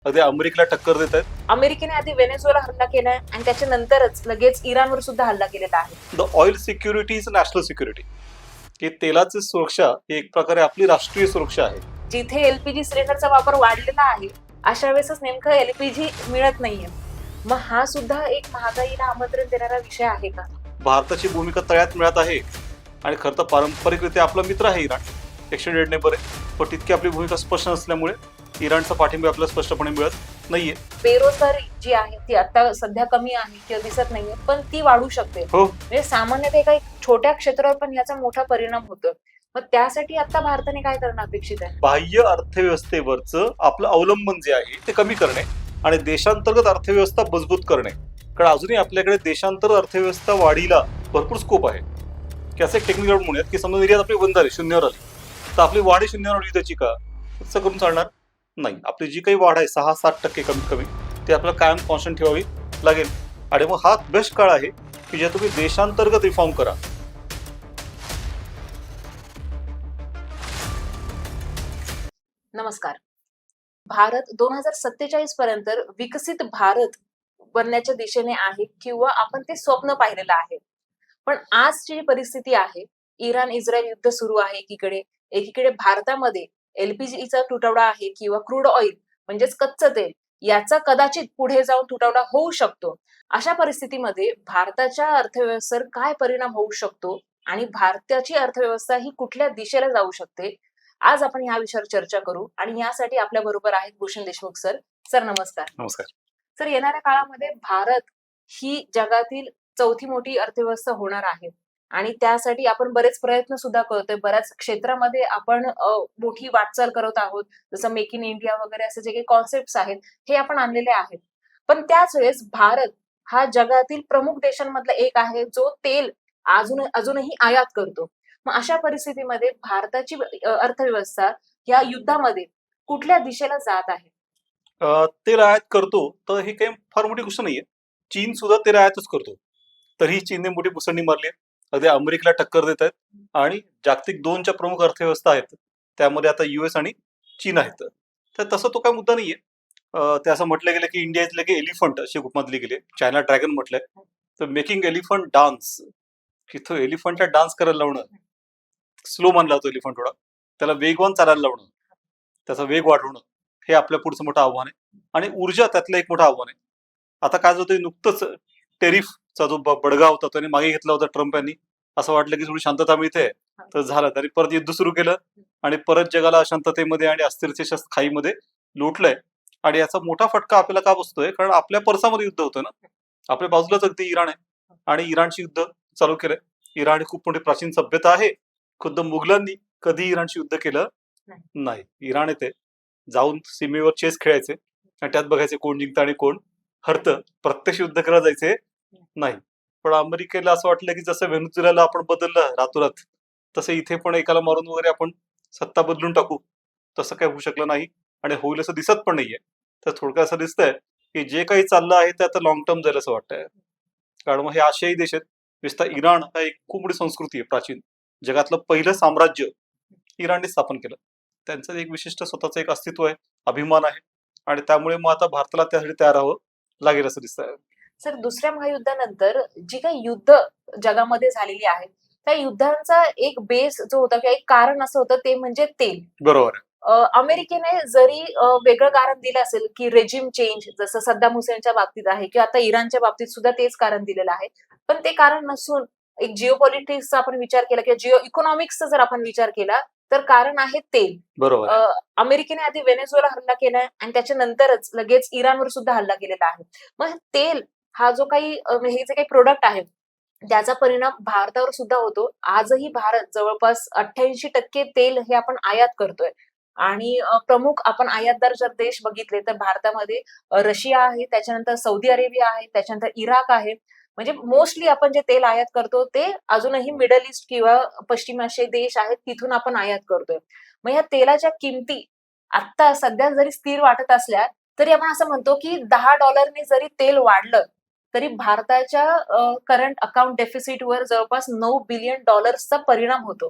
अगदी अमेरिकेला टक्कर देत आहेत. अमेरिकेने आधी व्हेनेझुएला हल्ला केलाय आणि त्याच्यानंतरच लगेच इराणवर सुद्धा हल्ला केलेला आहे. The oil security is national security, की तेलाची सुरक्षा ही एक प्रकारे आपली राष्ट्रीय सुरक्षा आहे. जिथे एलपीजी सिलेंडरचा वापर वाढलेला आहे अशा वेळेसच नेमकं एलपीजी मिळत नाहीये. मग हा सुद्धा एक महागाईला आमंत्रण देणारा विषय आहे का? भारताची भूमिका तळ्यात मिळत आहे आणि खरं तर पारंपरिकरित्या आपला मित्र आहे इराण, एक्सटेंडेड नेबर आहे, पण तितकी आपली भूमिका स्पष्ट नसल्यामुळे इराणचा पाठिंबा आपल्याला स्पष्टपणे मिळत नाहीये. बेरोजगारी जी आहे ती आता सध्या कमी आहे किंवा दिसत नाहीये, पण ती वाढू शकते. हो, म्हणजे सामान्यतः एका एक छोट्या क्षेत्रावर पण याचा मोठा परिणाम होतो. मग त्यासाठी आता भारताने काय करणं अपेक्षित आहे? बाह्य अर्थव्यवस्थेवरचं आपलं अवलंबन जे आहे ते कमी करणे आणि देशांतर्गत अर्थव्यवस्था मजबूत करणे. कारण अजूनही आपल्याकडे देशांतर्गत अर्थव्यवस्था वाढीला भरपूर स्कोप आहे. की असं एक टेक्निकल म्हणूयात की समजा निर्यात आपली बंद झाली, शून्यावर आली, तर आपली वाढ शून्यावर आली त्याची का? तसं करून चालणार नाही. आपली जी काही वाढ आहे 6-7% कमीत कमी, ती आपल्याला कायम कॉन्स्टंट ठेवावी लागेल. आणि मग हा बेस्ट काळ आहे की ज्या तुम्ही देशांतर्गत रिफॉर्म करा. नमस्कार. भारत 2047 पर्यंत विकसित भारत बनण्याच्या दिशेने आहे किंवा आपण ते स्वप्न पाहिलेलं आहे. पण आजची जी परिस्थिती आहे, इराण इस्रायल युद्ध सुरू आहे एकीकडे भारतामध्ये एलपीजीचा तुटवडा आहे किंवा क्रूड ऑइल म्हणजेच कच्चं तेल याचा कदाचित पुढे जाऊन तुटवडा होऊ शकतो. अशा परिस्थितीमध्ये भारताच्या अर्थव्यवस्थेवर काय परिणाम होऊ शकतो आणि भारताची अर्थव्यवस्था ही कुठल्या दिशेला जाऊ शकते, आज आपण या विषयावर चर्चा करू. आणि यासाठी आपल्या बरोबर आहेत भूषण देशमुख सर. सर नमस्कार. नमस्कार. सर, येणाऱ्या काळामध्ये भारत ही जगातील चौथी मोठी अर्थव्यवस्था होणार आहे आणि त्यासाठी आपण बरेच प्रयत्न सुद्धा करतोय. बऱ्याच क्षेत्रामध्ये आपण मोठी वाटचाल करत आहोत. जसं मेक इन इंडिया वगैरे असे जे काही कॉन्सेप्ट आहेत हे आपण आणलेले आहेत. पण त्याच वेळेस भारत हा जगातील प्रमुख देशांमधला एक आहे जो तेल अजूनही आयात करतो. मग अशा परिस्थितीमध्ये भारताची अर्थव्यवस्था या युद्धामध्ये कुठल्या दिशेला जात आहे? तेल आयात करतो तर ही काही फार मोठी गोष्ट नाहीये. चीन सुद्धा तेल आयातच करतो, तरीही चीनने मोठी मुसंडी मारली आहे. अगदी अमेरिकेला टक्कर देत आहेत आणि जागतिक 2च्या प्रमुख अर्थव्यवस्था आहेत त्यामध्ये आता US आणि चीन आहेत. तर तसं तो काय मुद्दा नाहीये. ते असं म्हटलं गेलं की इंडिया इथले की एलिफंट अशी उपमा दिली गेली, चायना ड्रॅगन म्हटलंय. तर मेकिंग एलिफंट डान्स, की तो एलिफंटला डान्स करायला लावणं, स्लो मानला तो एलिफंट थोडा, त्याला वेगवान चालायला लावणं, त्याचा वेग वाढवणं, हे आपल्या पुढचं मोठं आव्हान आहे. आणि ऊर्जा त्यातलं एक मोठं आव्हान आहे. आता काय होतं, नुकतंच टेरिफचा जो बडगा होता त्याने मागे घेतला होता ट्रम्प यांनी. असं वाटलं की थोडी शांतता मिळते, तर झालं. तरी परत युद्ध सुरू केलं आणि परत जगाला अशांततेमध्ये आणि अस्थिरतेच्या खाईमध्ये लोटलंय. आणि याचा मोठा फटका आपल्याला का बसतोय? कारण आपल्या परसामध्ये युद्ध होतं ना. आपल्या बाजूलाच अगदी इराण आहे आणि इराणशी युद्ध चालू केलंय. इराण ही खूप मोठी प्राचीन सभ्यता आहे. खुद्द मुघलांनी कधी इराणशी युद्ध केलं नाही. इराण येते जाऊन सीमेवर चेस खेळायचे आणि त्यात बघायचे कोण जिंकतं आणि कोण हरतं. प्रत्यक्ष युद्ध करायला जायचे नाही. पण अमेरिकेला असं वाटलं की जसं व्हेनेझुएलाला आपण बदललं रातोरात, तसं इथे पण एकाला मारून वगैरे आपण सत्ता बदलून टाकू. तसं काही होऊ शकलं नाही आणि होईल असं दिसत पण नाहीये. तर थोडक्यात असं दिसतंय की जे काही चाललं आहे ते आता लॉंग टर्म जाईल असं वाटतंय. कारण मग हे आशियाई देश आहेत. विशेषतः इराण हा एक खूप मोठी संस्कृती आहे प्राचीन. जगातलं पहिलं साम्राज्य इराणने स्थापन केलं. त्यांचं एक विशिष्ट स्वतःचं एक अस्तित्व आहे, अभिमान आहे आणि त्यामुळे मग आता भारताला त्यासाठी तयार राहावं लागेल असं दिसतंय. सर, दुसऱ्या महायुद्धानंतर जी काही युद्ध जगामध्ये झालेली आहेत त्या युद्धांचा एक बेस जो होता किंवा एक कारण असं होतं ते म्हणजे तेल. बरोबर आहे. अमेरिकेने जरी वेगळं कारण दिलं असेल की रेजिम चेंज, जसं सद्दाम हुसेनच्या बाबतीत आहे किंवा आता इराणच्या बाबतीत सुद्धा तेच कारण दिलेलं आहे, पण ते कारण नसून एक जिओ पॉलिटिक्सचा आपण विचार केला किंवा जिओ इकॉनॉमिक्सचा जर आपण विचार केला तर कारण आहे तेल. बरोबर आहे. अमेरिकेने आधी व्हेनेझुएला हल्ला केलाय आणि त्याच्यानंतरच लगेच इराणवर सुद्धा हल्ला केलेला आहे. मग तेल हा जो काही हे जे काही प्रोडक्ट आहे त्याचा परिणाम भारतावर सुद्धा होतो. आजही भारत जवळपास 88% तेल हे आपण आयात करतोय आणि प्रमुख आपण आयातदार जर देश बघितले तर भारतामध्ये रशिया आहे, त्याच्यानंतर सौदी अरेबिया आहे, त्याच्यानंतर इराक आहे. म्हणजे मोस्टली आपण जे तेल आयात करतो ते अजूनही मिडल ईस्ट किंवा पश्चिम आशियाई देश आहेत तिथून आपण आयात करतोय. मग या तेलाच्या किमती आता सध्या जरी स्थिर वाटत असल्या तरी आपण असं म्हणतो की $10 जरी तेल वाढलं तरी भारताच्या करंट अकाउंट डेफिसिटवर जवळपास $9 बिलियन परिणाम होतो.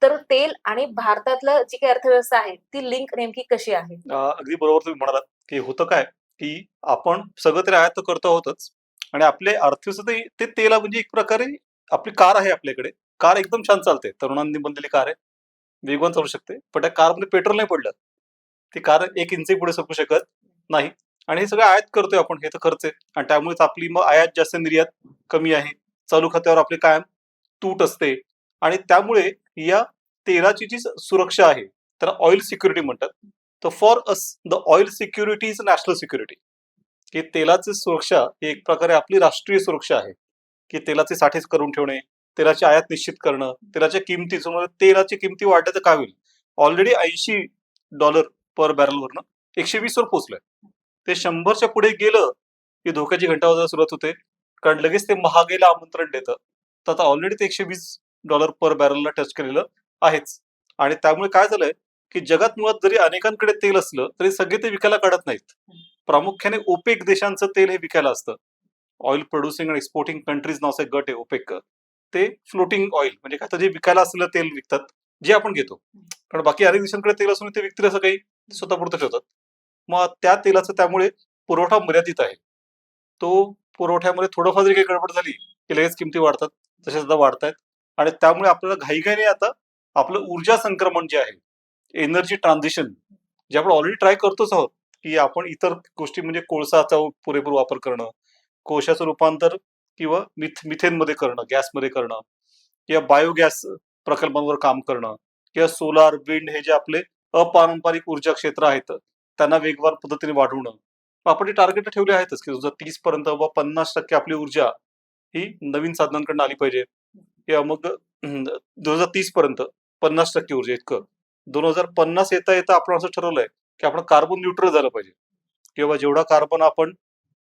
तर तेल आणि भारतातलं जी काही अर्थव्यवस्था आहे ती लिंक नेमकी कशी आहे? अगदी बरोबर तुम्ही म्हणालात की होतं काय की आपण सगळं तरी आयात तर करतो आहोतच आणि आपले अर्थव्यवस्था ते तेला म्हणजे एक प्रकारे आपली कार आहे आपल्याकडे. कार एकदम छान चालते. तरुणांनी बनलेली कार आहे. वेगवान चालू शकते. पण त्या कारमध्ये पेट्रोल नाही पडलं. ती कार 1 इंचही पुढे सरकू शकत नाही. आणि हे सगळं आयात करतोय आपण. हे तर खर्च आहे. आणि त्यामुळेच आपली मग आयात जास्त, निर्यात कमी आहे. चालू खात्यावर आपली कायम तूट असते. आणि त्यामुळे या तेलाची जी सुरक्षा आहे, त्याला ऑइल सिक्युरिटी म्हणतात. तर for us the oil security is national security. की तेलाची सुरक्षा ही एक प्रकारे आपली राष्ट्रीय सुरक्षा आहे. की तेलाचे साठे करून ठेवणे, तेलाची आयात निश्चित करणं, तेलाच्या किमती समजा तेलाची किमती वाढल्या तर काय होईल? ऑलरेडी $80 पर बॅरलवरनं 120 वर पोहोचलंय. ते 100च्या पुढे गेलं की धोक्याची घंटा वाजायला सुरुवात होते. कारण लगेच ते महागाईला आमंत्रण देतं. तर आता ऑलरेडी ते $120 पर बॅरलला टच केलेलं आहेच. आणि त्यामुळे काय झालंय की जगात मुळात जरी अनेकांकडे तेल असलं तरी सगळे ते विकायला काढत नाहीत. प्रामुख्याने ओपेक देशांचं तेल हे विकायला असतं. ऑइल प्रोड्युसिंग आणि एक्सपोर्टिंग कंट्रीज नावाचा एक गट आहे ओपेक. ते फ्लोटिंग ऑइल म्हणजे काय तर जे विकायला असलेलं तेल विकतात, जे आपण घेतो. कारण बाकी अनेक देशांकडे तेल असून ते विकतील असं काही स्वतःपुरतं ठेवतात. मग त्या तेलाचं त्यामुळे पुरवठा मर्यादित आहे. तो पुरवठ्यामध्ये थोडंफार जरी काही गडबड झाली की लगेच किमती वाढतात. तसे सुद्धा वाढतायत. आणि त्यामुळे आपल्याला घाईघाईने आता आपलं ऊर्जा संक्रमण जे आहे, एनर्जी ट्रान्झिशन, जे आपण ऑलरेडी ट्राय करतोच आहोत, की आपण इतर गोष्टी म्हणजे कोळसाचा पुरेपूर वापर करणं, कोळशाचं रूपांतर किंवा मिथेनमध्ये करणं, गॅसमध्ये करणं किंवा बायोगॅस प्रकल्पांवर काम करणं किंवा सोलार, विंड हे जे आपले अपारंपरिक ऊर्जा क्षेत्र आहेत, त्यांना वेगवान पद्धतीने वाढवणं. मग आपण टार्गेट ठेवले आहेतच की 2030 पर्यंत व 50% आपली ऊर्जा ही नवीन साधनांकडून आली पाहिजे. किंवा मग 2030 पर्यंत 50% ऊर्जा इतकं. 2050 येता येता आपण असं ठरवलंय की आपण कार्बन न्यूट्रल झालं पाहिजे. किंवा जेवढा कार्बन आपण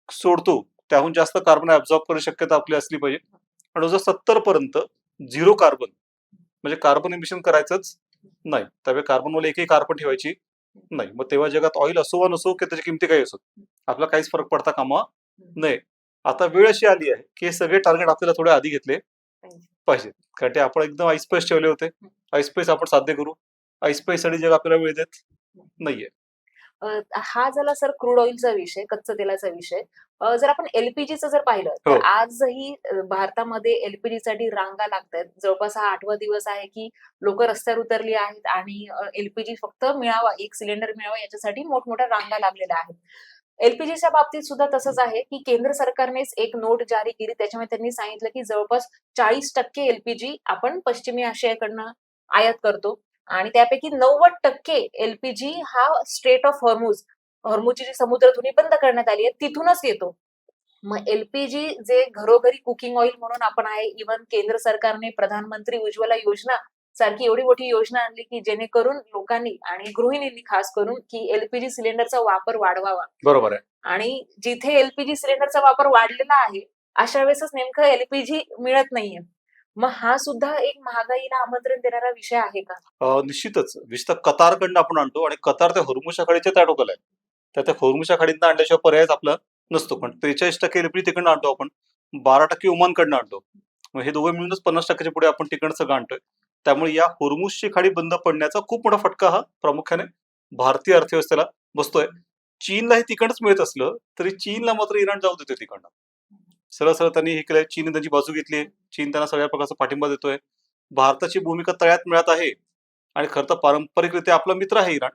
सोडतो त्याहून जास्त कार्बन ऍब्झॉर्ब करण्याची शक्यता आपली असली पाहिजे. आणि 2070 पर्यंत झिरो कार्बन म्हणजे कार्बन इमिशन करायचंच नाही. त्यामुळे कार्बनवाले एकही कार्बन ठेवायची नाही. मग तेव्हा जगात ऑइल असो वा नसो की त्याची किमती काही असो, आपला काहीच फरक पडता कामा नये. आता वेळ अशी आली आहे की हे सगळे टार्गेट आपल्याला थोडे आधी घेतले पाहिजेत. कारण ते आपण एकदम ऐसपैस ठेवले होते. ऐसपैस आपण साध्य करू. ऐसपैससाठी जग आपल्याला वेळ देत नाहीये. हा झाला सर क्रूड ऑइलचा विषय, कच्चं तेलाचा विषय. जर आपण एलपीजीचं जर पाहिलं तर हो. आजही भारतामध्ये एलपीजीसाठी रांगा लागतायत. जवळपास हा 8वा दिवस आहे की लोकं रस्त्यावर उतरली आहेत आणि एलपीजी फक्त मिळावा, एक सिलेंडर मिळावा याच्यासाठी मोठमोठ्या रांगा लागलेल्या आहेत. एलपीजीच्या बाबतीत सुद्धा तसंच आहे की केंद्र सरकारनेच एक नोट जारी केली. त्याच्यामध्ये त्यांनी सांगितलं की जवळपास 40% एलपीजी आपण पश्चिमी आशियाकडनं आयात करतो आणि त्यापैकी 90% एलपीजी हा स्ट्रेट ऑफ हॉर्मुझची जी समुद्रधुनी बंद करण्यात आली आहे तिथूनच येतो. मग एलपीजी जे घरोघरी कुकिंग ऑइल म्हणून आपण आहे, इव्हन केंद्र सरकारने प्रधानमंत्री उज्ज्वला योजना सारखी एवढी मोठी योजना आणली की जेणेकरून लोकांनी आणि गृहिणींनी खास करून की एलपीजी सिलेंडरचा वापर वाढवावा. बरोबर आहे. आणि जिथे एलपीजी सिलेंडरचा वापर वाढलेला आहे, अशा वेळेसच नेमकं एलपीजी मिळत नाहीये. मग हा सुद्धा एक महागाईला आमंत्रण देणारा विषय आहे का? निश्चितच. विशेषतः कतारकडनं आपण आणतो आणि कतार त्या होर्मुझच्या खाडीच्या त्या टोकाला आहे. तर त्या होर्मुझच्या खाडीतनं आणल्याशिवाय पर्यायच आपला नसतो. पण 43% एलपीजी तिकडनं आणतो आपण. 12% ओमानकडनं आणतो. मग हे दोघं मिळूनच 50%च्या पुढे आपण तिकडनं सगळं आणतोय. त्यामुळे या होर्मुझची खाडी बंद पडण्याचा खूप मोठा फटका हा प्रामुख्याने भारतीय अर्थव्यवस्थेला बसतोय. चीनलाही तिकडनंच मिळत असलं तरी चीनला मात्र इराण जाऊ देतोय तिकडनं. सरळ सरळ त्यांनी हे केलंय. चीनने त्यांची बाजू घेतली. चीन त्यांना सगळ्या प्रकारचा पाठिंबा देतोय. भारताची भूमिका तळ्यात मिळत आहे. आणि खरं तर पारंपरिकरित्या आपला मित्र आहे इराण,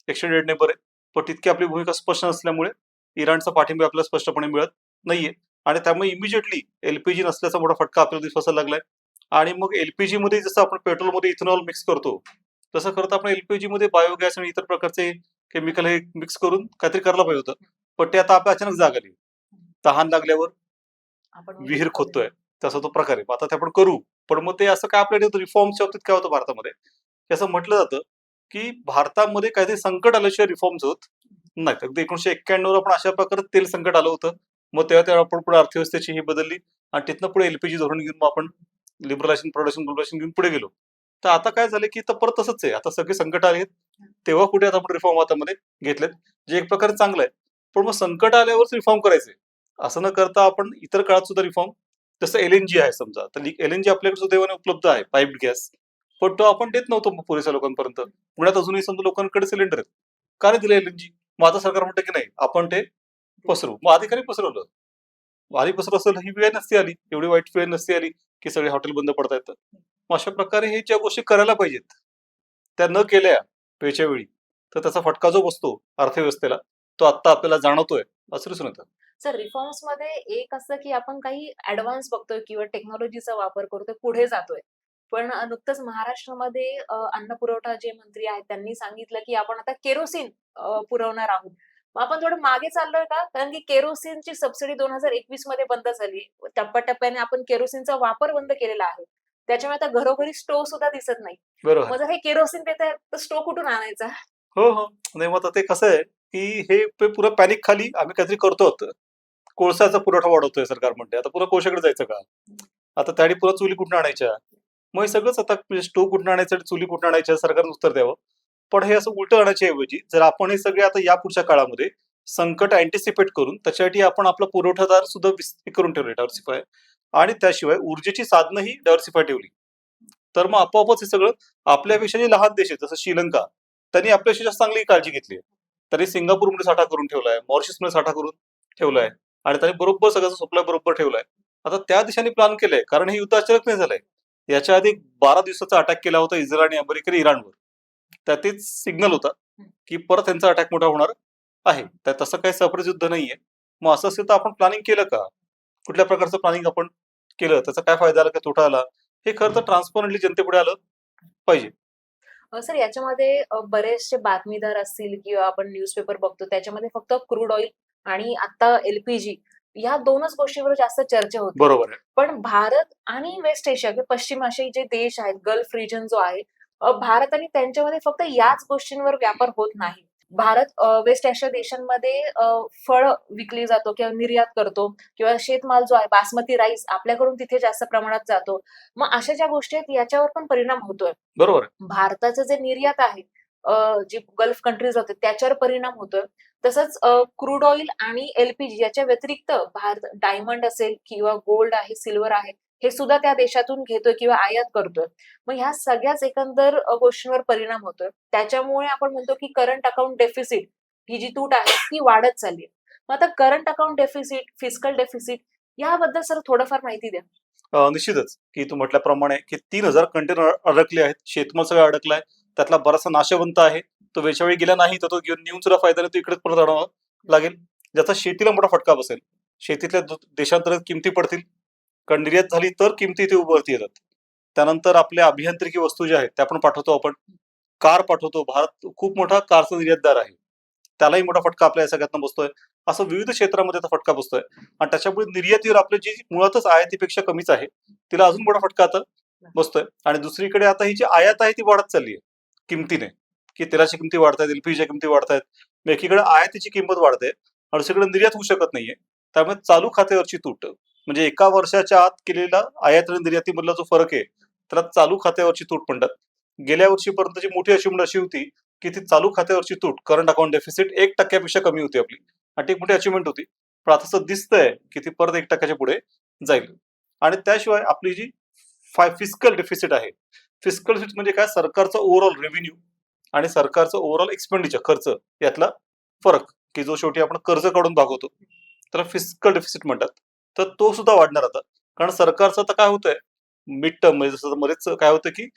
एक्सटेंडेड नेबर आहे. पण तितकी आपली भूमिका स्पष्ट नसल्यामुळे इराणचा पाठिंबा आपल्याला स्पष्टपणे मिळत नाहीये. आणि त्यामुळे इमिजिएटली एलपीजी नसल्याचा मोठा फटका आपल्याला दिसायला लागलाय. आणि मग एलपीजी मध्ये जसं आपण पेट्रोलमध्ये इथेनॉल मिक्स करतो, तसं खरं तर आपण एलपीजी मध्ये बायोगॅस आणि इतर प्रकारचे केमिकल हे मिक्स करून काहीतरी करायला पाहिजे होतं. पण ते आता आपल्या अचानक जाग आली. तहान लागल्यावर आपण विहीर खोदतोय तसा तो प्रकार आहे. आता ते आपण करू. पण मग ते असं काय आपल्याला रिफॉर्मच्या बाबतीत काय होतं भारतामध्ये, की असं म्हटलं जातं की भारतामध्ये काहीतरी संकट आल्याशिवाय रिफॉर्म्स होत नाहीत. अगदी 1991 आपण अशा प्रकारे तेल संकट आलं होतं. मग तेव्हा आपण पुढे अर्थव्यवस्थेची ही बदलली आणि तिथनं पुढे एलपीजी धोरण घेऊन मग आपण लिबरलायझेशन, प्रोडक्शन घेऊन पुढे गेलो. तर आता काय झालं की आता परत तसंच आहे. आता सगळे संकट आले तेव्हा कुठे आता आपण रिफॉर्म हातामध्ये घेतलेत, जे एक प्रकारे चांगलं आहे. पण मग संकट आल्यावरच रिफॉर्म करायचे असं न करता आपण इतर काळात सुद्धा रिफॉर्म, जसं एलएनजी आहे समजा, तर एलएनजी आपल्याकडे सुदैवाने उपलब्ध आहे, पाईप्ड गॅस. पण तो आपण देत नव्हतो पुरेशा लोकांपर्यंत. पुण्यात अजूनही समजा लोकांकडे सिलेंडर आहेत. का नाही दिलं एलएनजी? मग आता सरकार म्हणतं की नाही आपण ते पसरू. मग आधी काही पसरवलं. आधी पसरवलं असेल ही वेळ नसती आली, एवढी वाईट वेळ नसती आली की सगळे हॉटेल बंद पडतायत. मग अशा प्रकारे हे ज्या गोष्टी करायला पाहिजेत त्या न केल्या वेळच्या वेळी तर त्याचा फटका जो बसतो अर्थव्यवस्थेला तो आता आपल्याला जाणवतोय असं दिसून येतं. सर रिफॉर्म्स मध्ये एक असतं की आपण काही ऍडव्हान्स बघतोय किंवा टेक्नॉलॉजीचा वापर करतोय, पुढे जातोय. पण नुकतंच महाराष्ट्रामध्ये अन्न पुरवठा जे मंत्री आहेत त्यांनी सांगितलं की आपण आता केरोसिन पुरवणार आहोत. मग आपण थोडं मागे चाललोय का? कारण की केरोसिनची सबसिडी 2021 मध्ये बंद झाली. टप्प्याटप्प्याने आपण केरोसिनचा वापर बंद केलेला आहे. त्याच्यामुळे आता घरोघरी स्टोव्ह सुद्धा दिसत नाही. बरोबर. मग जर हे केरोसिन देतायत तर स्टोव्ह कुठून आणायचा? हो हो. नाही मग आता ते कसं आहे की हे पुरं पॅनिक खाली आम्ही काहीतरी करतो आहोत. कोळसाचा पुरवठा वाढवतोय सरकार म्हणते. आता पुन्हा कोळशाकडे जायचं का? आता त्यासाठी पुन्हा चुली कुठून आणायच्या? मग हे सगळंच आता म्हणजे स्टोव्ह कुठून आणायचं आणि चुली कुठून आणायच्या सरकारनं उत्तर द्यावं. पण हे असं उलटं आणण्याच्या ऐवजी जर आपण हे सगळे आता या पुढच्या काळामध्ये संकट अँटिसिपेट करून त्याच्यासाठी आपण आपला पुरवठादार सुद्धा करून ठेवले डायव्हर्सिफाय आणि त्याशिवाय ऊर्जेची साधनंही डायव्हर्सिफाय ठेवली. तर मग आपोआपच हे सगळं आपल्यापेक्षा जे लहान देश आहेत जसं श्रीलंका त्यांनी आपल्याशी जास्त चांगली काळजी घेतली आहे. त्यांनी सिंगापूरमध्ये साठा करून ठेवलाय, मॉरिशसमध्ये साठा करून ठेवलाय आणि त्यांनी बरोबर सगळ्याचा सप्लाय बरोबर ठेवलाय. आता त्या देशांनी प्लॅन केलंय कारण हे युद्ध अचानक नाही झालंय. याच्या आधी 12 दिवसाचा अटॅक केला होता इस्रायल आणि अमेरिकेने इराणवर. त्यातच सिग्नल होता की परत त्यांचा अटॅक मोठा होणार आहे. तर तसं काही सरप्राईज युद्ध नाहीये. मग असं असेल तर आपण प्लॅनिंग केलं का? कुठल्या प्रकारचं प्लॅनिंग आपण केलं? त्याचा काय फायदा आला, काय तोटा आला? हे खरं तर ट्रान्सपरंटली जनतेपुढे आलं पाहिजे. सर याच्यामध्ये बरेचसे बातमीदार असतील किंवा आपण न्यूजपेपर बघतो त्याच्यामध्ये फक्त क्रूड ऑइल आणि आता एलपीजी या दोनच गोष्टींवर जास्त चर्चा होते. बरोबर आहे. पण भारत आणि वेस्ट एशिया किंवा पश्चिम आशियाई जे देश आहेत, गल्फ रिजन जो आहे, भारत आणि त्यांच्यामध्ये फक्त याच गोष्टींवर व्यापार होत नाही. भारत वेस्ट एशिया देशांमध्ये फळं विकली जातो किंवा निर्यात करतो किंवा शेतमाल जो आहे बासमती राईस आपल्याकडून तिथे जास्त प्रमाणात जातो. मग अशा ज्या गोष्टी आहेत याच्यावर पण परिणाम होतोय. बरोबर आहे. भारताचं जे निर्यात आहे जे गल्फ कंट्रीज होते त्याच्यावर परिणाम होतोय. तसंच क्रूड ऑइल आणि एलपीजी याच्या व्यतिरिक्त भारत डायमंड असेल किंवा गोल्ड आहे, सिल्वर आहे, हे सुद्धा त्या देशातून घेतोय किंवा आयात करतोय. मग ह्या सगळ्याच एकंदर गोष्टींवर परिणाम होतोय. त्याच्यामुळे आपण म्हणतो की करंट अकाउंट डेफिसिट ही जी तूट आहे ती वाढत चालली आहे. मग आता current account deficit, fiscal deficit याबद्दल सर थोडंफार माहिती द्या. निश्चितच की तू म्हटल्याप्रमाणे की 3,000 कंटेनर अडकले आहेत. शेतमाल सगळा अडकलाय. त्यातला बराचसा नाशवंत आहे. तो वेळच्या वेळी गेला नाही तर तो नेऊन सुद्धा फायदा नाही. तो इकडेच परत आणावा लागेल. ज्याचा शेतीला मोठा फटका बसेल. शेतीतल्या देशांतर्गत किमती पडतील. कारण निर्यात झाली तर किमती इथे उभरती येतात. त्यानंतर आपल्या अभियांत्रिकी वस्तू ज्या आहेत त्या पण पाठवतो आपण. कार पाठवतो. भारत खूप मोठा कारचा निर्यातदार आहे. त्यालाही मोठा फटका आपल्या या सगळ्यातनं बसतोय. असं विविध क्षेत्रामध्ये त्याचा फटका बसतोय आणि त्याच्यामुळे निर्यातीवर आपली जी मुळातच आयातीपेक्षा कमीच आहे तिला अजून मोठा फटका आता बसतोय. आणि दुसरीकडे आता ही जी आयात आहे ती वाढत चालली आहे किमतीने, की तेलाची किमती वाढतायत, एलपीजीच्या किमती वाढतायत. मग एकीकडे आयातीची किंमत वाढते आणि दुसरीकडे निर्यात होऊ शकत नाहीये. त्यामुळे चालू खात्यावरची तूट म्हणजे एका वर्षाच्या आत केलेला आयात आणि निर्यातीमधला जो फरक आहे त्याला चालू खात्यावरची तूट म्हणतात. गेल्या वर्षीपर्यंतची मोठी अचिव्हमेंट अशी होती की ती चालू खात्यावरची तूट करंट अकाउंट डेफिसिट 1% कमी होती आपली आणि ती एक मोठी अचिव्हमेंट होती. पण आता असं दिसतंय की ती परत 1% पुढे जाईल. आणि त्याशिवाय आपली जी फिस्कल डेफिसिट आहे, फिस्कल डेफिसिट म्हणजे काय? सरकारचा ओव्हरऑल रेव्हेन्यू आणि सरकारचं ओव्हरऑल एक्सपेंडिचर खर्च यातला फरक की जो शेवटी आपण कर्ज काढून भागवतो त्याला फिस्कल डेफिसिट म्हणतात. तर तो सुद्धा वाढणार आता. कारण सरकारचं आता काय होतंय मिड टर्म म्हणजे जसं मध्येच काय होतं की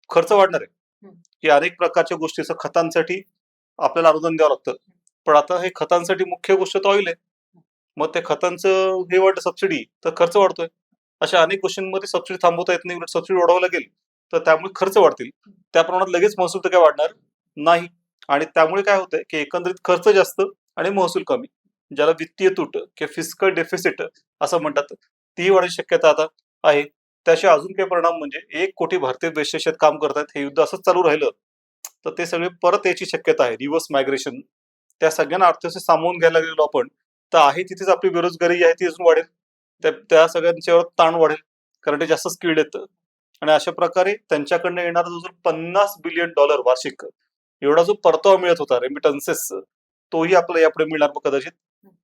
खर्च वाढणार आहे की अनेक प्रकारच्या गोष्टी खतांसाठी आपल्याला अनुदान द्यावं लागतं. पण आता हे खतांसाठी मुख्य गोष्ट तर ऑइल आहे. मग त्या खतांचं हे वाढतं सबसिडी तर खर्च वाढतोय. अशा अनेक गोष्टींमध्ये सबसिडी थांबवता येत नाही. उलट सबसिडी वाढवावं लागेल तर त्यामुळे खर्च वाढतील. त्या प्रमाणात लगेच महसूल तर काय वाढणार नाही. आणि त्यामुळे काय होतंय की एकंदरीत खर्च जास्त आणि महसूल कमी. ज्याला वित्तीय तूट किंवा फिस्कल डेफिसिट असं म्हणतात ती वाढण्याची शक्यता आता आहे. त्याशिवाय अजून काही परिणाम म्हणजे 1 कोटी भारतीय देशात काम करतात. हे युद्ध असंच चालू राहिलं तर ते सगळे परत याची शक्यता आहे. रिव्हर्स मायग्रेशन त्या सगळ्यांना अर्थव्यवस्थेत सामावून घ्यायला गेलो आपण तर आहे तिथेच आपली बेरोजगारी आहे ती अजून वाढेल. त्या सगळ्यांच्यावर ताण वाढेल कारण ते जास्त स्किल्ड आहेत. आणि अशा प्रकारे त्यांच्याकडनं येणारा जो $50 बिलियन वार्षिक एवढा जो परतावा मिळत होता रेमिटन्सेस तोही आपल्याला यापुढे मिळणार कदाचित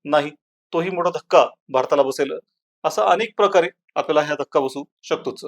नाही. तोही मोठा धक्का भारताला बसेल. असा अनेक प्रकारे आपल्याला हा धक्का बसू शकतोच.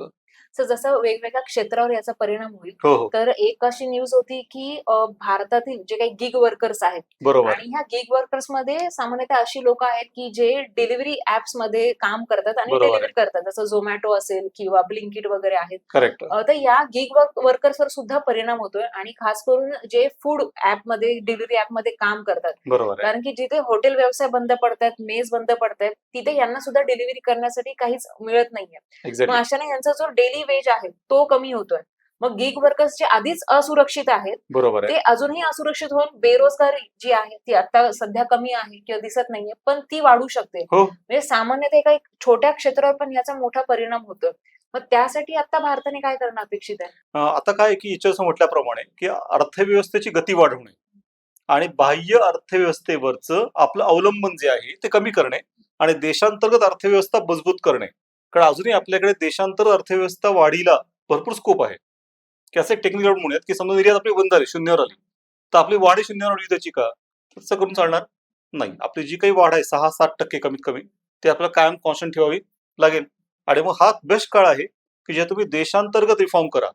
जसं वेगवेगळ्या क्षेत्रावर याचा परिणाम होईल. हो हो तर एक अशी न्यूज होती की भारतातील जे काही गिग वर्कर्स आहेत बरोबर आणि ह्या गिग वर्कर्स मध्ये सामान्यतः अशी लोक आहेत की जे डिलिव्हरी ऍप्स मध्ये काम करतात आणि बरोबर डिलिव्हरी करतात, जसं झोमॅटो असेल किंवा ब्लिंकिट वगैरे आहेत. करेक्ट तर या गिग वर्कर्सवर सुद्धा परिणाम होतोय आणि खास करून जे फूड ऍप मध्ये डिलिव्हरी ऍप मध्ये काम करतात. बरोबर आहे कारण की जिथे हॉटेल व्यवसाय बंद पडतात, मेस बंद पडतायत, तिथे यांना सुद्धा डिलिव्हरी करण्यासाठी काहीच मिळत नाहीये. मग एक्झॅक्टली अशाने यांचा जो डेली वेज आहे तो कमी होतोय. मग गिग वर्कर्स जे आधीच असुरक्षित आहेत बरोबर आहे ते अजूनही असुरक्षित होऊन बेरोजगारी जी आहे ती आता सध्या कमी आहे किंवा दिसत नाहीये, पण ती वाढू शकते. हो म्हणजे सामान्यतः एका एक छोट्या क्षेत्रावर पण याचा मोठा परिणाम होतो. मग त्यासाठी आता भारताने काय करणं अपेक्षित आहे? आता काय आहे की याच्यावर म्हटल्याप्रमाणे की अर्थव्यवस्थेची गती वाढवणे आणि बाह्य अर्थव्यवस्थेवरचं आपलं अवलंबन जे आहे ते कमी करणे आणि देशांतर्गत अर्थव्यवस्था मजबूत करणे. कारण अजूनही आपल्याकडे देशांतर्गत अर्थव्यवस्था वाढीला भरपूर स्कोप आहे. की असे टेक्निकल म्हणूयात की समजा निर्यात आपली बंद झाली, शून्यावर आली, तर आपली वाढ ही शून्यावर आली त्याची का? तसं करून चालणार नाही. आपली जी काही वाढ आहे 6-7% कमीत कमी, ती आपल्याला कायम कॉन्स्टंट ठेवावी लागेल. आणि मग हा बेस्ट काळ आहे की जे तुम्ही देशांतर्गत रिफॉर्म करा.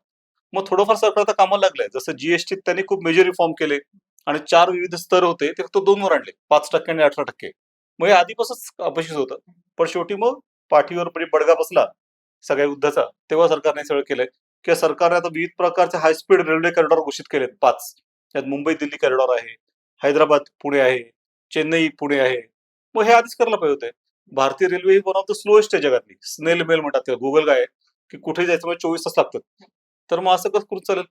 मग थोडंफार सरकार आता कामाला लागलंय, जसं जीएसटी त्यांनी खूप मेजर रिफॉर्म केले आणि 4 विविध स्तर होते ते फक्त 2 वर आणले, 5% आणि 18%. मग हे आधीपासूनच अपेक्षित होतं, पण शेवटी मग पाठीवर बडगा बसला सगळ्या युद्धाचा, तेव्हा सरकारने हे सगळं केलंय. किंवा सरकारने आता विविध प्रकारचे हाय स्पीड रेल्वे कॉरिडॉर घोषित केलेत 5. त्यात मुंबई दिल्ली कॉरिडॉर आहे, हैदराबाद पुणे आहे, चेन्नई पुणे आहे. मग हे आधीच करायला पाहिजे होते. भारतीय railway he one of the slowest आहे जगातली, स्नेल मेल म्हणतात त्याला, गुगल काय आहे की कुठे जायचं म्हणजे 24 तास लागतात. तर मग असं कसं करून चालेल?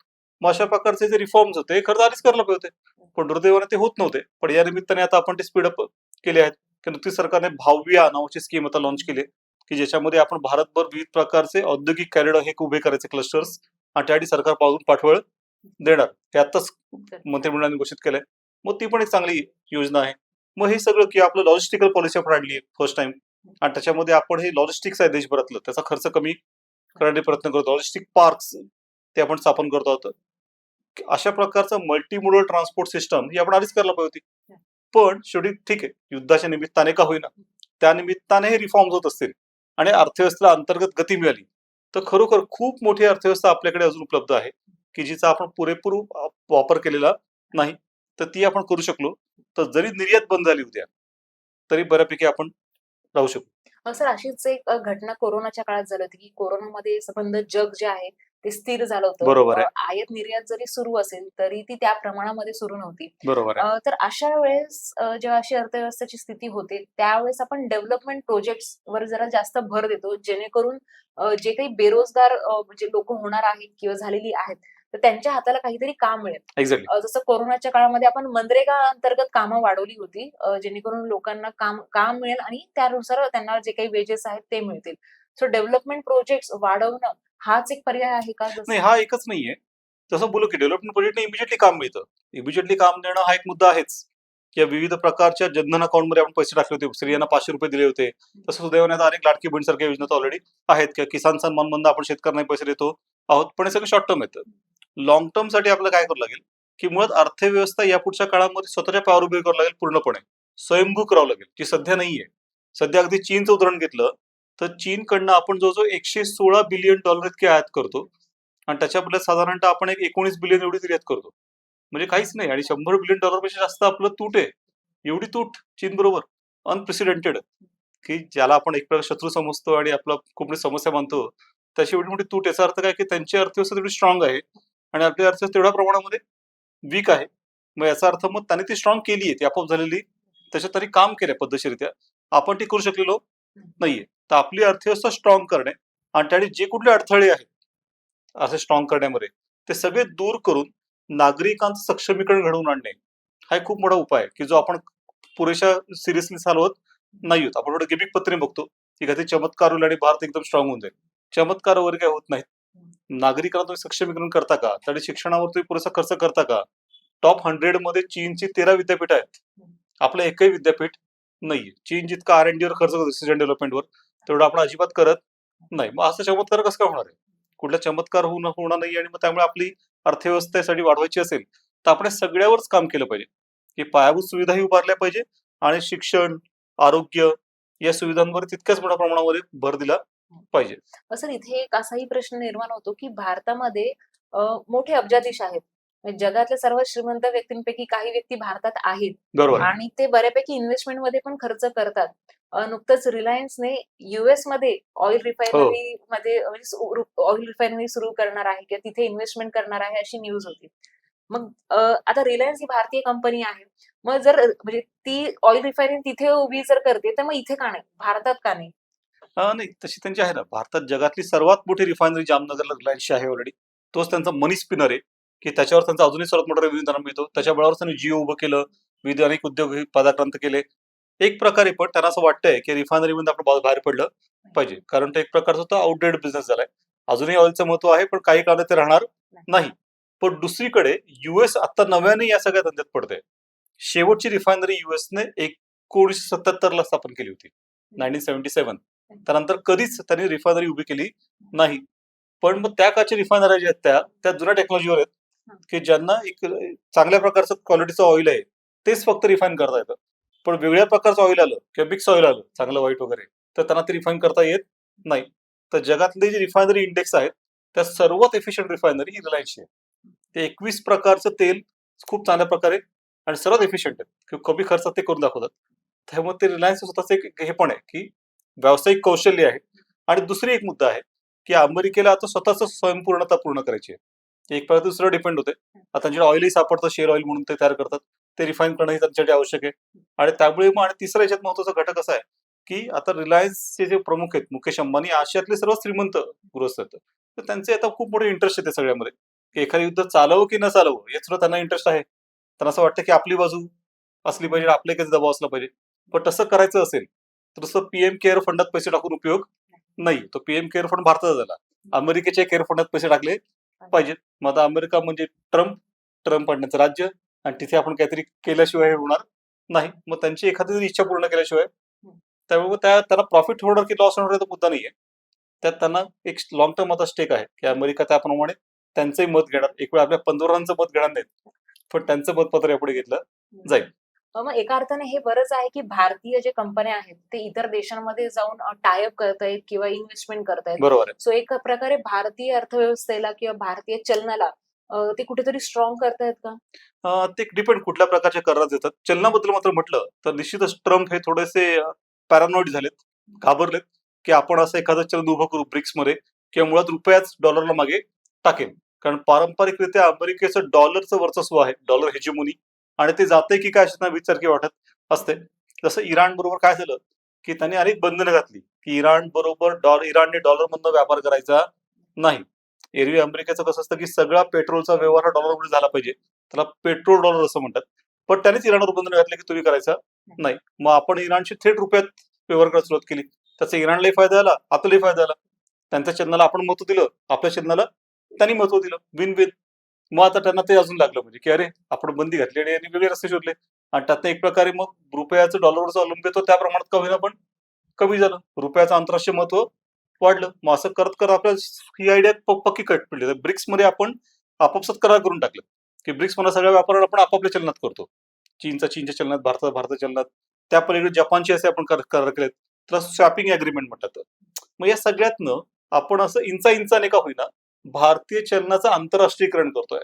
मग अशा प्रकारचे जे रिफॉर्म्स होते हे खरं तर आधीच करायला पाहिजे होते, पण दुर्दैवाने ते होत नव्हते. पण या निमित्ताने आता आपण ते स्पीडअप केले आहेत की नुकतीच सरकारने भाव्या नावाची स्कीम आता लॉन्च केली की ज्याच्यामध्ये आपण भारतभर विविध प्रकारचे औद्योगिक कॉरिडॉर हे उभे करायचे क्लस्टर्स आणि त्यासाठी सरकार पाठबळ देणार. हे आताच मंत्रिमंडळाने घोषित केलंय. मग ती पण एक चांगली योजना आहे. मग हे सगळं की आपलं लॉजिस्टिकल पॉलिसी आपण आणली आहे फर्स्ट टाइम आणि त्याच्यामध्ये आपण हे लॉजिस्टिक्स आहे देशभरातलं त्याचा खर्च कमी करण्याचे प्रयत्न करतो. लॉजिस्टिक पार्क्स ते आपण स्थापन करतो आहोत. अशा प्रकारचं मल्टीमोडल ट्रान्सपोर्ट सिस्टम ही आपण आधीच करायला पाहिजे होती. पण शेवटी ठीक आहे, युद्धाच्या निमित्ताने का होईना त्या निमित्ताने हे रिफॉर्म्स होत असतील आणि अर्थव्यवस्थेला अंतर्गत गती मिळाली तर खरोखर खूप मोठी अर्थव्यवस्था आपल्याकडे अजून उपलब्ध आहे की जिचा आपण पुरेपूर वापर केलेला नाही. तर ती आपण करू शकलो तर जरी निर्यात बंद झाली उद्या तरी बऱ्यापैकी आपण राहू शकू. सर, अशीच एक घटना कोरोनाच्या काळात झाली होती की कोरोनामध्ये संबंध जग जे आहे ते स्थिर झालं होतं. बरोबर आहे आयात निर्यात जरी सुरू असेल तरी ती त्या प्रमाणामध्ये सुरू नव्हती. बरोबर आहे तर अशा वेळेस जेव्हा अशी अर्थव्यवस्थेची स्थिती होते त्यावेळेस आपण डेव्हलपमेंट प्रोजेक्ट्स वर जरा जास्त भर देतो, जेणेकरून जे काही बेरोजगार म्हणजे लोक होणार आहेत किंवा झालेली आहेत तर त्यांच्या हाताला काहीतरी काम मिळेल. एक्झॅक्टली जसं कोरोनाच्या काळामध्ये आपण मनरेगा अंतर्गत कामं वाढवली होती, जेणेकरून लोकांना काम काम मिळेल आणि त्यानुसार त्यांना जे काही वेजेस आहेत ते मिळतील. सो डेव्हलपमेंट प्रोजेक्ट्स वाढवणं हाच एक पर्याय आहे का? नाही हा एकच नाहीये. जसं बोलू की डेव्हलपमेंट प्रोजेक्टने इमिजिएटली काम मिळतं. इमिजिएटली काम देणं हा एक मुद्दा आहेच. किंवा विविध प्रकारच्या जनधन अकाउंटमध्ये आपण पैसे टाकले होते, स्त्रियांना 500 रुपये दिले होते. तसं सुदैवाने आता अनेक लाडकी बहीण सारख्या योजना ऑलरेडी आहेत किंवा किसान सन्मान मधून आपण शेतकऱ्यांना पैसे देतो आहोत. पण हे सगळं शॉर्ट टर्म येतं. लॉंग टर्म साठी आपल्याला काय करावं लागेल की मुळात अर्थव्यवस्था या पुढच्या काळामध्ये स्वतःच्या पायावर उभी करावं लागेल, पूर्णपणे स्वयंभू करावं लागेल, जी सध्या नाहीये. सध्या अगदी चीनचं उदाहरण घेतलं तर चीनकडनं आपण जवळजवळ $116 बिलियन इतके आयात करतो आणि त्याच्या बदल्यात साधारणतः आपण एक 19 बिलियन एवढी निर्यात करतो. म्हणजे काहीच नाही आणि $100 बिलियन पेक्षा जास्त आपलं तूट आहे. एवढी तूट चीन बरोबर अनप्रेसिडेंटेड, की ज्याला आपण एक प्रकार शत्रू समजतो आणि आपला खूप मोठी समस्या मानतो, त्याची एवढी मोठी तूट. याचा अर्थ काय की त्यांची अर्थव्यवस्था तेवढी स्ट्रॉंग आहे आणि आपली अर्थव्यवस्था तेवढ्या प्रमाणामध्ये वीक आहे. मग याचा अर्थ मग त्यांनी ती स्ट्रॉंग केली आहे, ती आपोआप झालेली, त्याच्यात त्यांनी काम केलंय पद्धतशीरित्या. आपण ती करू शकलेलो नाहीये. तर आपली अर्थव्यवस्था स्ट्रॉंग करणे आणि त्याने जे कुठले अडथळे आहेत असे स्ट्रॉंग करण्यामध्ये ते सगळे दूर करून नागरिकांचं सक्षमीकरण घडवून आणणे हा एक खूप मोठा उपाय आहे की जो आपण पुरेशा सिरियसली चालवत नाही होत. आपण थोडं गिमिक पत्रे बघतो की कधी चमत्कार होईल आणि भारत एकदम स्ट्रॉंग होऊन जाईल. चमत्कार वगैरे काही होत नाहीत. नागरिकांना तुम्ही सक्षमीकरण करता का? त्याने शिक्षणावर तुम्ही पुरेसा खर्च करता का? टॉप 100 मध्ये चीनची 13 विद्यापीठ आहेत. आपलं एकही विद्यापीठ नाहीये. चीन जितका R&D वर खर्च करतो, रिसर्च अँड डेव्हलपमेंटवर, तेवढं आपण अजिबात करत नाही. मग असा चमत्कार कसं काय होणार आहे? कुठला चमत्कार होणार नाही आणि मग त्यामुळे आपली अर्थव्यवस्थेसाठी वाढवायची असेल तर आपण सगळ्यावरच काम केलं पाहिजे की पायाभूत सुविधाही उभारल्या पाहिजे आणि शिक्षण, आरोग्य या सुविधांवर तितक्याच मोठ्या प्रमाणामध्ये भर दिला पाहिजे. सर इथे एक असाही प्रश्न निर्माण होतो की भारतामध्ये मोठे अब्जाधीश आहेत. म्हणजे जगातल्या सर्वात श्रीमंत व्यक्तींपैकी काही व्यक्ती भारतात आहेत बरोबर आहे. आणि ते बऱ्यापैकी इन्व्हेस्टमेंट मध्ये पण खर्च करतात. नुकतंच रिलायन्सने US मध्ये ऑइल हो. रिफायनरी मध्ये ऑइल रिफायनरी सुरू करणार आहे किंवा तिथे इन्व्हेस्टमेंट करणार आहे अशी न्यूज होती. मग आता रिलायन्स ही भारतीय कंपनी आहे. मग जर म्हणजे ती ऑइल रिफायनरी तिथे उभी जर करते तर मग इथे का नाही? भारतात का नाही? नाही, तशी त्यांची आहे ना. भारतात जगातली सर्वात मोठी रिफायनरी जामनगरला रिलायन्सची आहे ऑलरेडी. तोच त्यांचा मनी स्पिनर आहे, की त्याच्यावर त्यांचा अजूनही सर्वात मोठा रेव्हेन्यू त्यांना मिळतो. त्याच्या बळावर त्यांनी जिओ उभं केलं, विविध अनेक उद्योग हे पादाक्रांत केले. एक प्रकारे पण त्यांना असं वाटतंय, की रिफायनरीमधून आपण बाहेर पडलं पाहिजे. कारण तो एक प्रकारचा तो आउटडेटेड बिझनेस झालाय. अजूनही ऑइलचं महत्व आहे, पण काही काळात ते राहणार नाही. पण दुसरीकडे यूएस आता नव्याने या सगळ्या धंद्यात पडतंय. शेवटची रिफायनरी यूएसने 1977 ला स्थापन केली होती. 1977. त्यानंतर कधीच त्यांनी रिफायनरी उभी केली नाही. पण मग त्या काळच्या रिफायनरी ज्या आहेत त्या जुन्या टेक्नॉलॉजीवर आहेत, की ज्यांना एक चांगल्या प्रकारचं क्वालिटीचं ऑइल आहे, तेच फक्त रिफाईन करता येतं. पण वेगळ्या प्रकारचं ऑइल आलं किंवा मिक्स ऑइल आलं, चांगलं वाईट वगैरे, तर त्यांना ते रिफाईन करता येत नाही. तर जगातले जे रिफायनरी इंडेक्स आहेत, त्या सर्वात एफिशियंट रिफायनरी ही रिलायन्सची आहे. ते 21 प्रकारचं तेल खूप चांगल्या प्रकारे आणि सर्वात एफिशियंट आहे, किंवा कमी खर्चात ते करून दाखवतात. त्यामुळे ते रिलायन्स स्वतःचं एक हे पण आहे, की व्यावसायिक कौशल्य आहे. आणि दुसरी एक मुद्दा आहे, की अमेरिकेला आता स्वतःच स्वयंपूर्णता पूर्ण करायची आहे. एक प्रकार दुसरं डिपेंड होते. आता त्यांच्याकडे ऑइलही सापडतं, शेअर ऑइल म्हणून ते तयार करतात. ते रिफाईन करणंही त्यांच्यासाठी आवश्यक आहे. आणि त्यामुळे मग आणि तिसरा याच्यात महत्वाचा घटक असा आहे, की आता रिलायन्सचे जे प्रमुख आहेत, मुकेश अंबानी आशियातले सर्वात श्रीमंत गृहस्थ आहेत. तर त्यांचे आता खूप मोठे इंटरेस्ट आहे त्या सगळ्यामध्ये, की एखादं युद्ध चालवं की न चालवं यात सुद्धा त्यांना इंटरेस्ट आहे. त्यांना असं वाटतं, की आपली बाजू असली पाहिजे, आपले काही दबाव असला पाहिजे. पण तसं करायचं असेल, तर तसं पीएम केअर फंडात पैसे टाकून उपयोग नाही. तो पीएम केअर फंड भारतात झाला. अमेरिकेच्या केअर फंडात पैसे टाकले पाहिजेत. मग आता अमेरिका म्हणजे ट्रम्प आणण्याचं राज्य, आणि तिथे आपण काहीतरी केल्याशिवाय हे होणार नाही. मग त्यांची एखादी जरी इच्छा पूर्ण केल्याशिवाय, त्यामुळे त्यांना प्रॉफिट होणार की लॉस होणार याचा मुद्दा नाहीये. त्यात त्यांना एक लॉंग टर्म आता स्टेक आहे, की अमेरिका त्याप्रमाणे त्यांचंही मत घेणार. एक वेळ आपल्या पंतप्रधानांचं मत घेणार नाहीत, पण त्यांचं मतपत्र यापुढे घेतलं जाईल. मग एका अर्थाने हे बरंच आहे, की भारतीय जे कंपन्या आहेत, ते इतर देशांमध्ये जाऊन टाय अप करतायत किंवा इन्व्हेस्टमेंट करतायत. बरोबर आहे. सो एक प्रकारे भारतीय अर्थव्यवस्थेला किंवा भारतीय चलनाला ते कुठेतरी स्ट्रॉंग करतायत का? ते डिपेंड कुठल्या प्रकारच्या करारात येतात. चलनाबद्दल मात्र म्हटलं तर निश्चितच ट्रम्प हे थोडेसे पॅरानॉइड झालेत, घाबरलेत, की आपण असं एखादं चलन उभं करू ब्रिक्समध्ये, किंवा मुळात रुपयाच डॉलरला मागे टाकेल. कारण पारंपरिकरित्या अमेरिकेचं डॉलरचं वर्चस्व आहे, डॉलर हेजेमोनी, आणि ते जाते की काय अशी विचारकी वाटत असते. जसं इराण बरोबर काय झालं, की त्यांनी अनेक बंधनं घातली, की इराण बरोबर इराणने डॉलरमधनं व्यापार करायचा नाही. एरवी अमेरिकेचं कसं असतं, की सगळा पेट्रोलचा व्यवहार हा डॉलरमध्ये झाला पाहिजे. त्याला पेट्रोल डॉलर असं म्हणतात. पण त्यानेच इराणवर बंधनं घातली, की तुम्ही करायचा नाही. मग आपण इराणशी थेट रुपयात व्यवहार करायला सुरुवात केली. त्याचा इराणलाही फायदा झाला, आपल्यालाही फायदा झाला. त्यांच्या चलनाला आपण महत्व दिलं, आपल्या चलनाला त्यांनी महत्व दिलं. Win win. मग आता त्यांना ते अजून लागलं, म्हणजे की अरे आपण बंदी घातली आणि यांनी वेगळे रस्ते शोधले, आणि त्यातनं एक प्रकारे मग रुपयाचं डॉलरवरचं अवलंबित्व येतो त्या प्रमाणात का होईना पण कमी झालं. रुपयाचं आंतरराष्ट्रीय महत्व वाढलं. मग असं करत करत आपल्याला ही आयडिया पक्की कट पडली. ब्रिक्समध्ये आपण आपापसात करार करून टाकलं, की ब्रिक्स मला सगळ्या व्यापारावर आपण आपापल्या चलनात करतो. चीनच्या चलनात, भारताच्या चलनात, त्या पलीकडे जपानचे असे आपण करार केलेत. त्याला स्वॅपिंग अग्रीमेंट म्हणतात. मग या सगळ्यातनं आपण असं इंचाने का होईना भारतीय चलनाचं आंतरराष्ट्रीयकरण करतोय.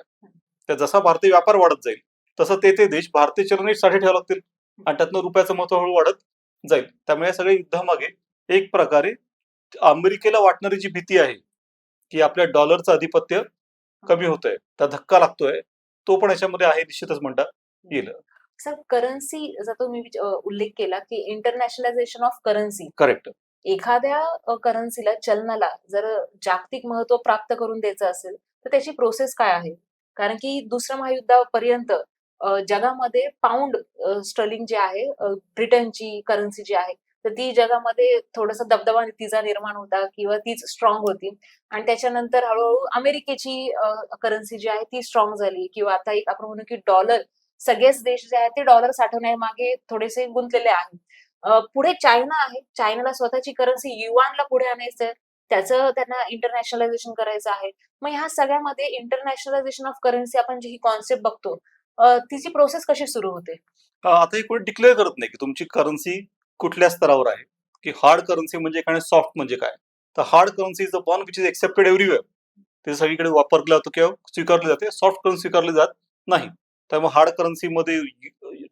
तर जसा भारतीय व्यापार वाढत जाईल, तसं ते देश भारतीय चलन साठी ठेवावं लागतील, आणि त्यातनं रुपयाचं महत्व हळूहळू वाढत जाईल. त्यामुळे या सगळ्या युद्धामागे एक प्रकारे अमेरिकेला वाटणारी जी भीती आहे, की आपल्या डॉलरचं अधिपत्य कमी होतंय, त्या धक्का लागतोय, तो पण याच्यामध्ये आहे निश्चितच म्हणता येईल. सर करन्सी जर तुम्ही उल्लेख केला, की इंटरनॅशनलायझेशन ऑफ करन्सी. करेक्ट. एखाद्या करन्सीला, चलनाला जर जागतिक महत्त्व प्राप्त करून द्यायचं असेल, तर त्याची प्रोसेस काय आहे? कारण की दुसऱ्या महायुद्धापर्यंत जगामध्ये पाउंड स्टर्लिंग जे आहे, ब्रिटनची करन्सी जी आहे, तर ती जगामध्ये थोडासा दबदबा तिचा निर्माण होता किंवा तीच स्ट्रॉंग होती. आणि त्याच्यानंतर हळू अमेरिकेची करन्सी जी आहे ती स्ट्रॉंग झाली किंवा आता एक आपण म्हणू की डॉलर, सगळेच देश जे आहेत ते डॉलर साठवण्यामागे थोडेसे गुंतलेले आहेत. पुढे चायना आहे. चायनाला स्वतःची करन्सी युआनला पुढे आणायचंय. त्याचं त्यांना इंटरनॅशनलायझेशन करायचं आहे. मग ह्या सगळ्यामध्ये इंटरनॅशनलायझेशन ऑफ करन्सी आपण जी ही कॉन्सेप्ट बघतो, तिची प्रोसेस कशी सुरू होते? आता हे कोणी डिक्लेअर करत नाही, की तुमची करन्सी कुठल्या स्तरावर आहे, की हार्ड करन्सी म्हणजे काय आणि सॉफ्ट म्हणजे काय. तर hard currency is the one which is accepted everywhere. ते सगळीकडे वापरलं जातं किंवा स्वीकारले जाते. सॉफ्ट करन्सी स्वीकारली जात नाही. त्यामुळे हार्ड करन्सीमध्ये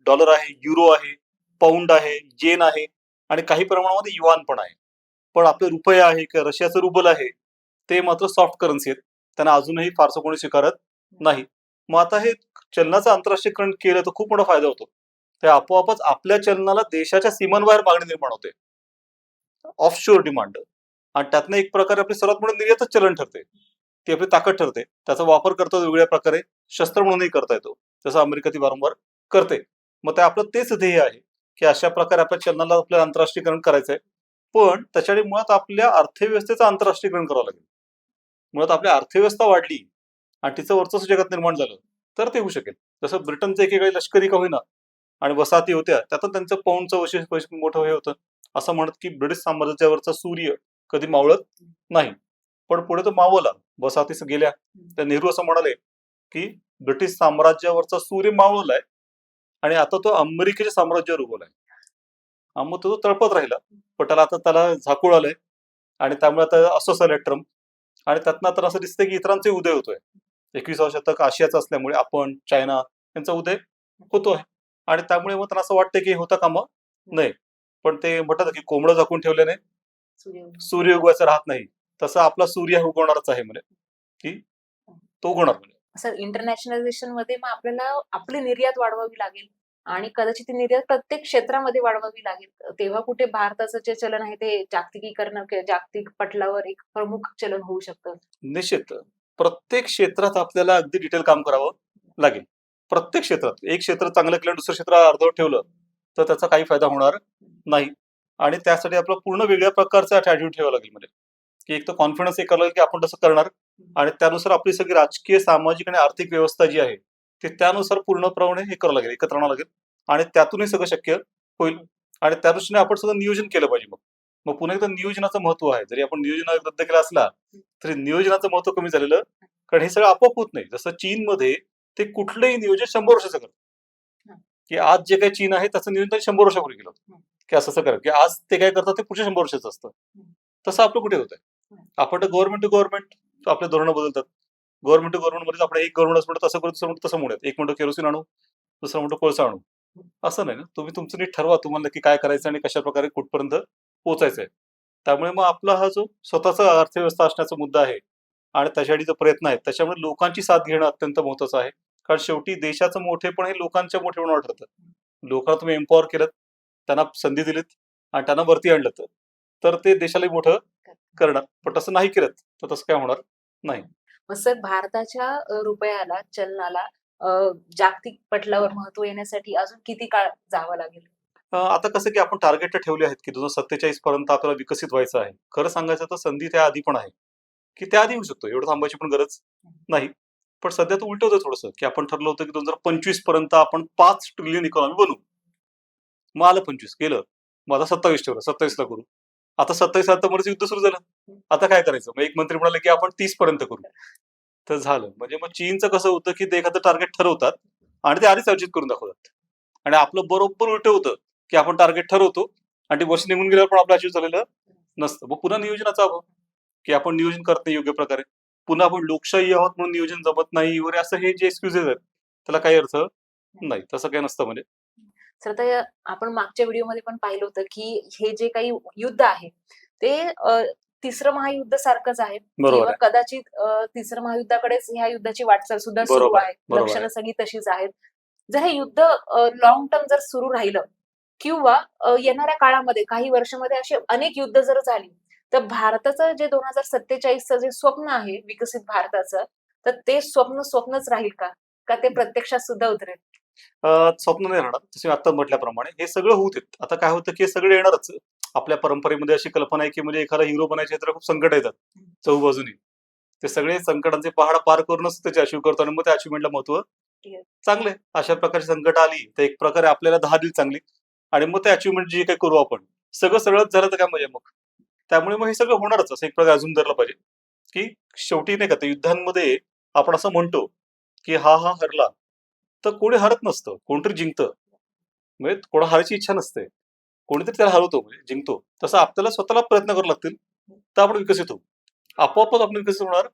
डॉलर आहे, युरो आहे, पाऊंड आहे, येन आहे आणि काही प्रमाणामध्ये युआन पण आहे. पण आपले रुपये आहे किंवा रशियाचं रुबल आहे ते मात्र सॉफ्ट करन्सी आहेत. त्यांना अजूनही फारसं कोणी स्वीकारत नाही. मग आता हे चलनाचं आंतरराष्ट्रीयकरण केलं तर खूप मोठा फायदा होतो. ते आपोआपच आपल्या चलनाला देशाच्या सीमांबाहेर मागणी निर्माण होते, ऑफशोर डिमांड. आणि त्यातनं एक प्रकारे आपली सर्वात मोठी निर्यातच चलन ठरते. ती आपली ताकद ठरते. त्याचा वापर करता वेगळ्या प्रकारे शस्त्र म्हणूनही करता येतो, जसं अमेरिका ती वारंवार करते. मग ते आपलं तेच ध्येय आहे की अशा प्रकारे आपल्या चलनाला आपलं आंतरराष्ट्रीयकरण करायचं आहे. पण त्याच्यासाठी मुळात आपल्या अर्थव्यवस्थेचं आंतरराष्ट्रीयकरण करावं लागेल. मुळात आपली अर्थव्यवस्था वाढली आणि तिचं वर्चस्व जगात निर्माण झालं तर ते होऊ शकेल. जसं ब्रिटनचं एकेकाळी लष्करी का होईना आणि वसाहती होत्या, त्यातून त्यांचं पाऊंडचं वैशिष्ट्य मोठं हे होतं. असं म्हणत की ब्रिटिश साम्राज्यावरचा सूर्य कधी मावळत नाही. पण पुढे तो मावळला, वसाहतीस गेल्या. तर नेहरू असं म्हणाले की ब्रिटिश साम्राज्यावरचा सूर्य मावळलाय आणि आता तो अमेरिकेच्या साम्राज्यावर उगवलाय. मग तो तळपत राहिला, पण त्याला झाकूळ आलंय आणि त्यामुळे आता असंच आलंय ट्रम्प. आणि त्यातनं तर असं दिसतंय की इतरांचे उदय होतोय. 21वा शतक आशियाचं असल्यामुळे आपण, चायना यांचा उदय होतो आहे. आणि त्यामुळे मग त्यांना असं वाटतं की होता कामा नये. पण ते म्हणतात की कोंबडं झाकून ठेवल्याने सूर्य उगवायचा राहत नाही. तसं आपला सूर्य उगवणारच आहे म्हणे, की तो उगवणार म्हणे. असं इंटरनॅशनलायझेशन मध्ये मग आपल्याला आपली निर्यात वाढवावी लागेल आणि कदाचित ती निर्यात प्रत्येक क्षेत्रामध्ये वाढवावी लागेल. तेव्हा कुठे भारताचं जे चलन आहे ते जागतिकीकरण जागतिक पटलावर एक प्रमुख चलन होऊ शकतं. निश्चित प्रत्येक क्षेत्रात आपल्याला अगदी डिटेल काम करावं लागेल. प्रत्येक क्षेत्रात एक क्षेत्र चांगलं केलं, दुसरं क्षेत्र अर्धवट ठेवलं तर त्याचा काही फायदा होणार नाही. आणि त्यासाठी आपलं पूर्ण वेगळ्या प्रकारचा ॲटिट्यूड ठेवावं लागेल. म्हणजे की एक तर कॉन्फिडन्स एक लागेल की आपण तसं करणार आणि त्यानुसार आपली सगळी राजकीय, सामाजिक आणि आर्थिक व्यवस्था जी आहे ते त्यानुसार पूर्णपणे हे करावं लागेल, एकत्र आणावं लागेल आणि त्यातूनही सगळं शक्य होईल. आणि त्या दृष्टीने आपण सगळं नियोजन केलं पाहिजे. मग मग पुन्हा एकदा नियोजनाचं महत्व आहे. जरी आपण नियोजन रद्द केला असला तरी नियोजनाचं महत्व कमी झालेलं, कारण हे सगळं आपोआप होत नाही. जसं चीनमध्ये ते कुठलंही नियोजन 100 वर्षाचं करतं, की आज जे काही चीन आहे त्याचं नियोजन 100 वर्षापूर्वी केलं होतं की असं करा, की आज ते काय करतात ते पुढच्या 100 वर्षाचं असतं. तसं आपलं कुठे होतंय? आपण तर गव्हर्नमेंट टू गव्हर्नमेंट आपले धोरणं बदलतात. गव्हर्नमेंट टू गव्हर्नमेंटमध्ये आपण एक गव्हर्नमेंट असं म्हणतो, तसं करू, तसं म्हणतो, तसं म्हणूयात. एक म्हणतो केरोसिन आणू, दुसरं म्हणतो कोळसा आणू. असं नाही ना. तुम्ही तुमचं नीट ठरवा तुम्हाला नक्की काय करायचं आणि कशा प्रकारे कुठपर्यंत पोहोचायचं आहे. त्यामुळे मग आपला हा जो स्वतःचा अर्थव्यवस्था असण्याचा मुद्दा आहे आणि त्यासाठी जो प्रयत्न आहे त्याच्यामुळे लोकांची साथ घेणं अत्यंत महत्वाचं आहे. कारण शेवटी देशाचं मोठेपण हे लोकांच्या मोठेपणावर ठरतं. लोकांना तुम्ही एम्पॉवर केलं, त्यांना संधी दिलीत आणि त्यांना वरती आणलं तर ते देशालाही मोठं करणार. पण तसं नाही केलं तर तसं काय होणार नाही. मग सर भारताच्या रुपयाला, चलनाला जागतिक पटलावर महत्व येण्यासाठी अजून किती काळ जावं लागेल? आता कसं की आपण टार्गेट तर ठेवले आहेत की 2047 पर्यंत आपल्याला विकसित व्हायचं आहे. खरं सांगायचं तर संधी त्या आधी पण आहे, की त्या आधी येऊ शकतो. एवढं थांबायची पण गरज नाही. पण सध्या तो उलट होतं थोडंसं, की आपण ठरलं होतं की 2025 पर्यंत आपण 5 ट्रिलियन इकॉनॉमी बनवू. मग आलं 25 गेलं. मग आता 27 ठेवलं, 27 ला करू. आता 27 मध्ये युद्ध सुरू झालं. आता काय करायचं? मग एक मंत्री म्हणाले की आपण 30 पर्यंत करू. तर झालं. म्हणजे मग चीनचं कसं होतं की ते एखादं टार्गेट ठरवतात आणि ते आधीच अचीव्ह करून दाखवतात. आणि आपलं बरोबर उलट होतं, की आपण टार्गेट ठरवतो आणि ते वर्ष निघून गेल्यावर पण आपलं अचीव्ह झालेलं नसतं. मग पुन्हा नियोजनाचा अभाव, की आपण नियोजन करत नाही योग्य प्रकारे. पुन्हा आपण लोकशाही आहोत म्हणून नियोजन जमत नाही वगैरे असं हे जे एक्सक्युजेस आहेत त्याला काही अर्थ नाही. तसं काही नसतं म्हणजे. सर आता आपण मागच्या व्हिडिओमध्ये पण पाहिलं होतं की हे जे काही युद्ध आहे ते तिसरं महायुद्ध सारखंच आहे बरोबर किंवा आहे. कदाचित तिसरं महायुद्धाकडेच ह्या युद्धाची वाटचाल सुद्धा सुरू बरोबर आहे. आहे. बरोबर लक्षणं आहे. सगळी तशीच आहेत. जर हे युद्ध लॉंग टर्म जर सुरू राहिलं किंवा येणाऱ्या काळामध्ये काही वर्षामध्ये अशी अनेक युद्ध जर झाली तर भारताचं जे 2047चं जे स्वप्न आहे विकसित भारताचं, तर ते स्वप्नच राहील का? का ते प्रत्यक्षात सुद्धा उतरेल? स्वप्न नाही राहणार. जसं मी आता म्हटल्याप्रमाणे हे सगळं होऊ देत. आता काय होतं की हे सगळं येणारच. आपल्या परंपरेमध्ये अशी कल्पना आहे की म्हणजे एखादा हिरो बनायचे तर खूप संकट येतात चहूबाजूनी. ते सगळे संकटांचे पहाड पार करूनच त्याची अचीव्ह करतो आणि मग त्या अचिव्हमेंटला महत्व चांगले. अशा प्रकारची संकट आली तर एक प्रकारे आपल्याला 10 दिली चांगली आणि मग ते अचिव्हमेंट जे काही करू आपण सगळं सगळंच झालं तर काय मजा मग. त्यामुळे मग हे सगळं होणारच असं एक प्रकारे अजून धरलं पाहिजे, की शेवटी नाही का ते युद्धांमध्ये आपण असं म्हणतो की हा हरला, तर कोणी हरत नसतं, कोणतरी जिंकतं. म्हणजे कोणा हारायची इच्छा नसते, कोणीतरी त्याला हरवतो म्हणजे जिंकतो. तसं आपल्याला स्वतःला प्रयत्न करावे लागतील तर आपण विकसित होऊ. आपोआपच आपण विकसित होणार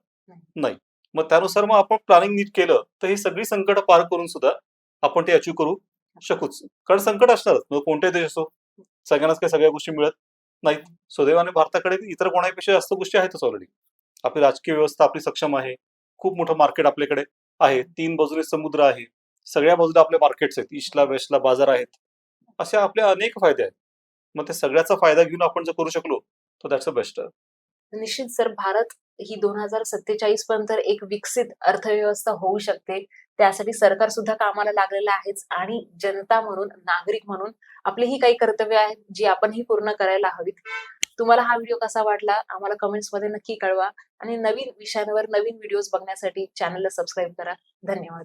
नाही. मग त्यानुसार मग आपण प्लॅनिंग नीट केलं तर ही सगळी संकट पार करून सुद्धा आपण ते अचीव्ह करू शकूच. कारण संकट असणारच. मग कोणताही देश असो, सगळ्यांनाच काही सगळ्या गोष्टी मिळत नाहीत. सुदैवाने भारताकडे इतर कोणापेक्षा जास्त गोष्टी आहेतच ऑलरेडी. आपली राजकीय व्यवस्था आपली सक्षम आहे. खूप मोठं मार्केट आपल्याकडे आहे. 3 बाजूने समुद्र आहे. सगळ्या बाजूला आपले मार्केट्स आहेत. ईस्टला, वेस्टला बाजार आहेत. असे आपले अनेक फायदे आहेत. मग त्या सगळ्याचा फायदा घेऊन आपण जर करू शकलो तर दॅट्स अ बेस्ट. निश्चित सर, भारत ही 2047 पर्यंत एक विकसित अर्थव्यवस्था होऊ शकते. त्यासाठी सरकार सुद्धा कामाला लागलेलं आहेच आणि जनता म्हणून, नागरिक म्हणून आपली ही काही कर्तव्य आहेत, जी आपणही पूर्ण करायला हवीत. तुम्हाला हा व्हिडिओ कसा वाटला आम्हाला कमेंट्समध्ये नक्की कळवा आणि नवीन विषयांवर नवीन व्हिडिओज बघण्यासाठी चॅनलला सबस्क्राईब करा. धन्यवाद.